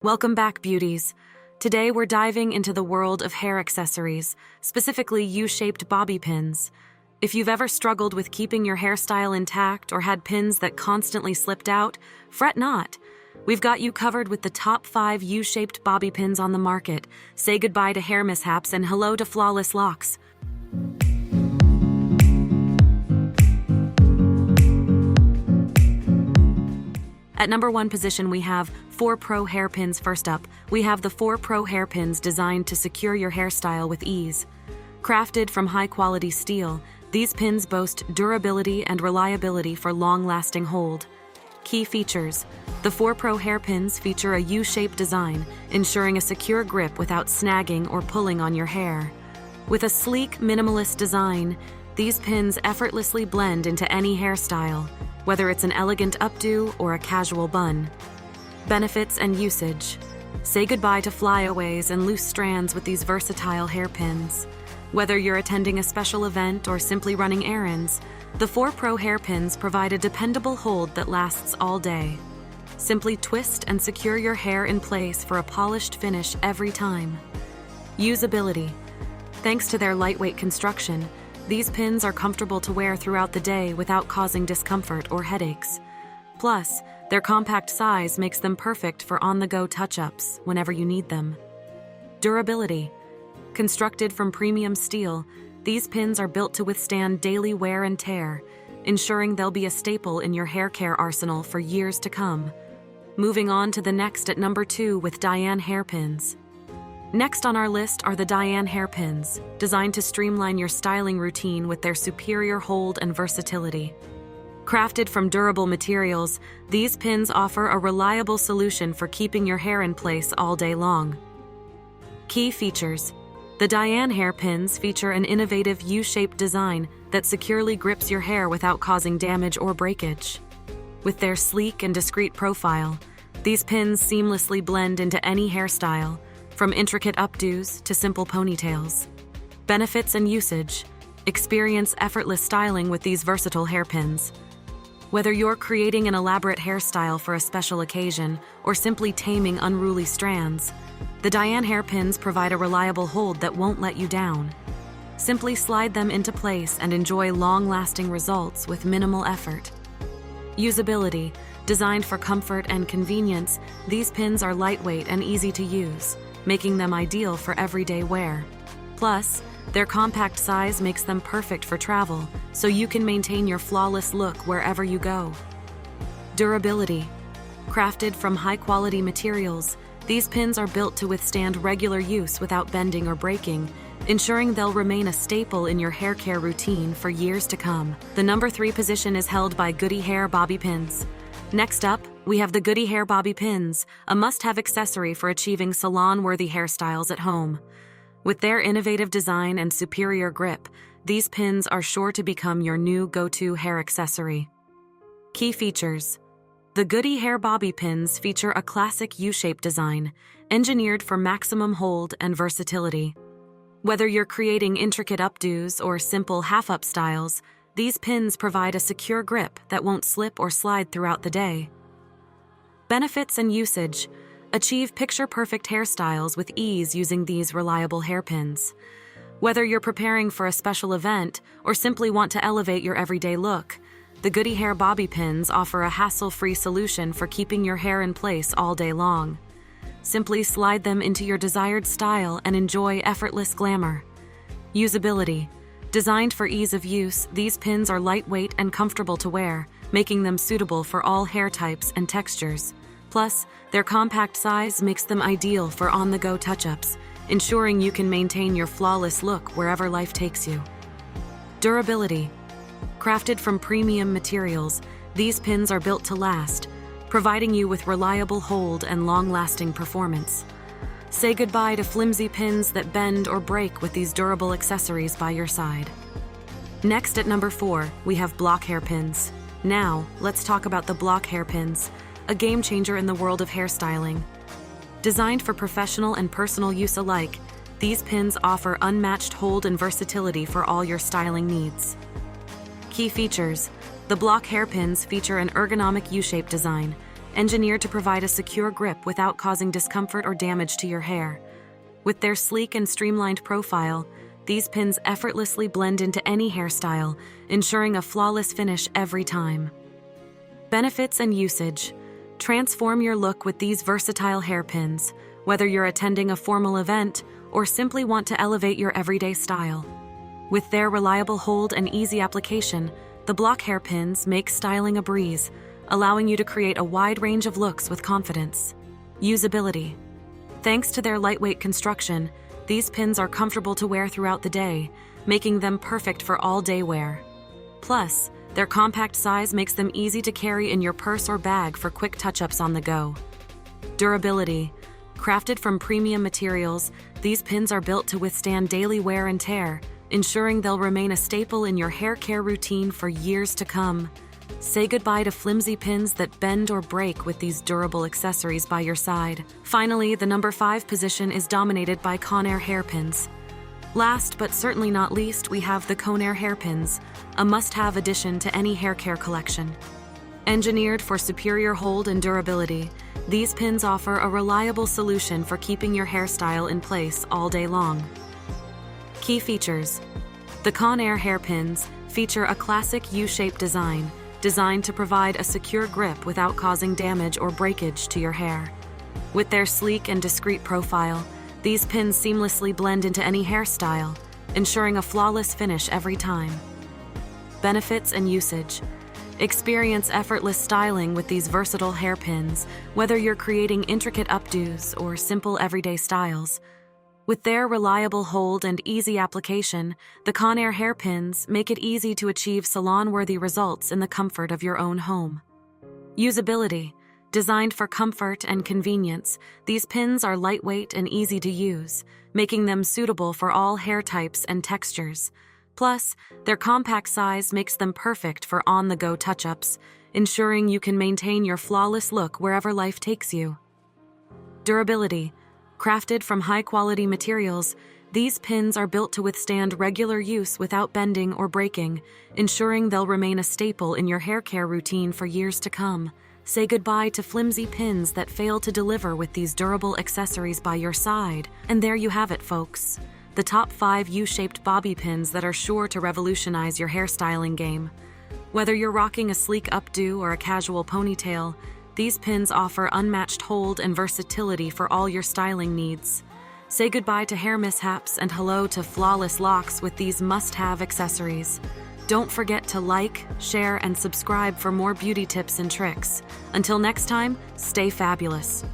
Welcome back, beauties. Today we're diving into the world of hair accessories, specifically U-shaped bobby pins. If you've ever struggled with keeping your hairstyle intact or had pins that constantly slipped out, fret not. We've got you covered with the top 5 U-shaped bobby pins on the market. Say goodbye to hair mishaps and hello to flawless locks. At number 1 position, we have 4 Pro hairpins. First up, we have the 4 Pro hairpins designed to secure your hairstyle with ease. Crafted from high-quality steel, these pins boast durability and reliability for long-lasting hold. Key features: the 4 Pro hairpins feature a U-shaped design, ensuring a secure grip without snagging or pulling on your hair. With a sleek, minimalist design, these pins effortlessly blend into any hairstyle, whether it's an elegant updo or a casual bun. Benefits and usage: say goodbye to flyaways and loose strands with these versatile hairpins. Whether you're attending a special event or simply running errands, the 4 Pro hairpins provide a dependable hold that lasts all day. Simply twist and secure your hair in place for a polished finish every time. Usability: thanks to their lightweight construction, these pins are comfortable to wear throughout the day without causing discomfort or headaches. Plus, their compact size makes them perfect for on-the-go touch-ups whenever you need them. Durability: constructed from premium steel, these pins are built to withstand daily wear and tear, ensuring they'll be a staple in your hair care arsenal for years to come. Moving on to the next at number 2 with Diane hairpins. Next on our list are the Diane hairpins, designed to streamline your styling routine with their superior hold and versatility. Crafted from durable materials, these pins offer a reliable solution for keeping your hair in place all day long. Key features: the Diane hairpins feature an innovative U-shaped design that securely grips your hair without causing damage or breakage. With their sleek and discreet profile, these pins seamlessly blend into any hairstyle, from intricate updos to simple ponytails. Benefits and usage: experience effortless styling with these versatile hairpins. Whether you're creating an elaborate hairstyle for a special occasion or simply taming unruly strands, the Diane hairpins provide a reliable hold that won't let you down. Simply slide them into place and enjoy long-lasting results with minimal effort. Usability: designed for comfort and convenience, these pins are lightweight and easy to use, making them ideal for everyday wear. Plus, their compact size makes them perfect for travel, so you can maintain your flawless look wherever you go. Durability: crafted from high-quality materials, these pins are built to withstand regular use without bending or breaking, ensuring they'll remain a staple in your hair care routine for years to come. The number 3 position is held by Goody Hair bobby pins. Next up, we have the Goody Hair bobby pins, a must-have accessory for achieving salon-worthy hairstyles at home. With their innovative design and superior grip, these pins are sure to become your new go-to hair accessory. Key features: the Goody Hair bobby pins feature a classic U-shaped design, engineered for maximum hold and versatility. Whether you're creating intricate updos or simple half-up styles, these pins provide a secure grip that won't slip or slide throughout the day. Benefits and usage: achieve picture-perfect hairstyles with ease using these reliable hairpins. Whether you're preparing for a special event or simply want to elevate your everyday look, the Goody Hair bobby pins offer a hassle-free solution for keeping your hair in place all day long. Simply slide them into your desired style and enjoy effortless glamour. Usability: designed for ease of use, these pins are lightweight and comfortable to wear, making them suitable for all hair types and textures. Plus, their compact size makes them ideal for on-the-go touch-ups, ensuring you can maintain your flawless look wherever life takes you. Durability: crafted from premium materials, these pins are built to last, providing you with reliable hold and long-lasting performance. Say goodbye to flimsy pins that bend or break with these durable accessories by your side. Next at number 4, we have block hairpins. Now, let's talk about the block hairpins, a game changer in the world of hairstyling. Designed for professional and personal use alike, these pins offer unmatched hold and versatility for all your styling needs. Key features: the block hairpins feature an ergonomic U-shaped design, engineered to provide a secure grip without causing discomfort or damage to your hair. With their sleek and streamlined profile, these pins effortlessly blend into any hairstyle, ensuring a flawless finish every time. Benefits and usage. Transform your look with these versatile hairpins, whether you're attending a formal event or simply want to elevate your everyday style. With their reliable hold and easy application, the Blackhead pins make styling a breeze, allowing you to create a wide range of looks with confidence. Usability. Thanks to their lightweight construction, these pins are comfortable to wear throughout the day, making them perfect for all-day wear. Plus, their compact size makes them easy to carry in your purse or bag for quick touch-ups on the go. Durability. Crafted from premium materials, these pins are built to withstand daily wear and tear, ensuring they'll remain a staple in your hair care routine for years to come. Say goodbye to flimsy pins that bend or break with these durable accessories by your side. Finally, the number 5 position is dominated by Conair hairpins. Last but certainly not least, we have the Conair hairpins, a must-have addition to any hair care collection. Engineered for superior hold and durability, these pins offer a reliable solution for keeping your hairstyle in place all day long. Key features. The Conair hairpins feature a classic U-shaped design, designed to provide a secure grip without causing damage or breakage to your hair. With their sleek and discreet profile, these pins seamlessly blend into any hairstyle, ensuring a flawless finish every time. Benefits and usage. Experience effortless styling with these versatile hairpins, whether you're creating intricate updos or simple everyday styles. With their reliable hold and easy application, the Conair hairpins make it easy to achieve salon-worthy results in the comfort of your own home. Usability. Designed for comfort and convenience, these pins are lightweight and easy to use, making them suitable for all hair types and textures. Plus, their compact size makes them perfect for on-the-go touch-ups, ensuring you can maintain your flawless look wherever life takes you. Durability. Crafted from high-quality materials, these pins are built to withstand regular use without bending or breaking, ensuring they'll remain a staple in your hair care routine for years to come. Say goodbye to flimsy pins that fail to deliver with these durable accessories by your side. And there you have it, folks. The top 5 U-shaped bobby pins that are sure to revolutionize your hairstyling game. Whether you're rocking a sleek updo or a casual ponytail, these pins offer unmatched hold and versatility for all your styling needs. Say goodbye to hair mishaps and hello to flawless locks with these must-have accessories. Don't forget to like, share, and subscribe for more beauty tips and tricks. Until next time, stay fabulous.